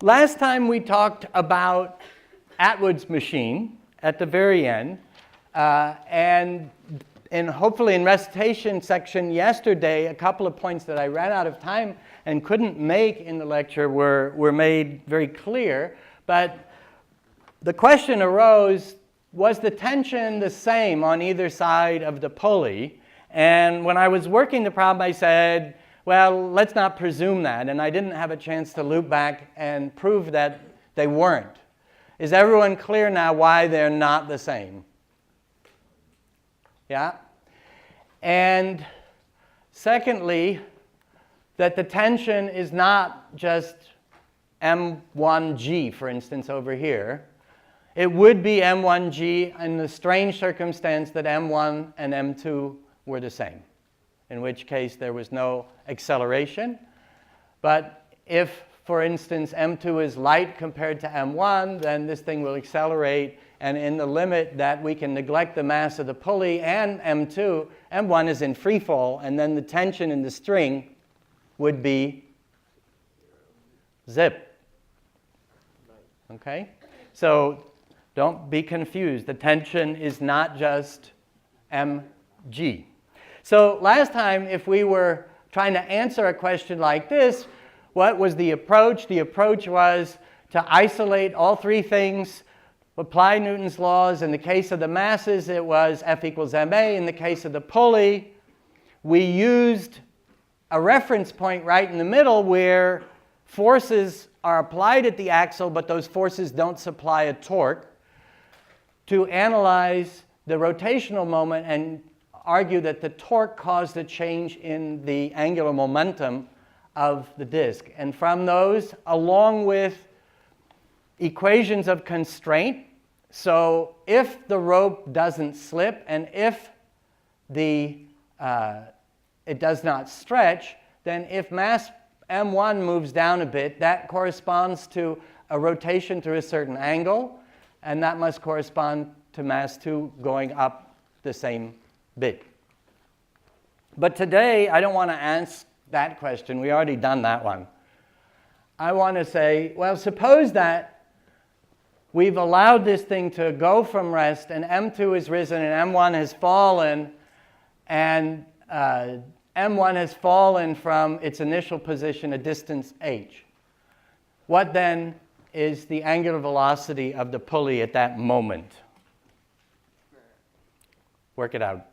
Last time we talked about Atwood's machine at the very end, and hopefully in recitation section yesterday, a couple of points that I ran out of time and couldn't make in the lecture were made very clear. But the question arose, was the tension the same on either side of the pulley? And when I was working the problem, I said, well, let's not presume that. And I didn't have a chance to loop back and prove that they weren't. Is everyone clear now why they're not the same? Yeah? And secondly, that the tension is not just M1G, for instance, over here. It would be M1G in the strange circumstance that M1 and M2 were the same, in which case there was no acceleration. But if, for instance, M2 is light compared to M1, then this thing will accelerate, and in the limit that we can neglect the mass of the pulley and M2, M1 is in free fall, and then the tension in the string would be zip. Okay? So don't be confused. The tension is not just mg. So last time, if we were trying to answer a question like this, what was the approach? The approach was to isolate all three things, apply Newton's laws. In the case of the masses, it was F equals ma. In the case of the pulley, we used a reference point right in the middle where forces are applied at the axle, but those forces don't supply a torque, to analyze the rotational moment and argue that the torque caused a change in the angular momentum of the disk. And from those, along with equations of constraint, so if the rope doesn't slip and if it does not stretch, then if mass m1 moves down a bit, that corresponds to a rotation through a certain angle, and that must correspond to mass 2 going up the same bit. But today, I don't want to ask that question. We already done that one. I want to say, well, suppose that we've allowed this thing to go from rest, and M2 has risen, and M1 has fallen, and M1 has fallen from its initial position a distance h. What then is the angular velocity of the pulley at that moment? Work it out.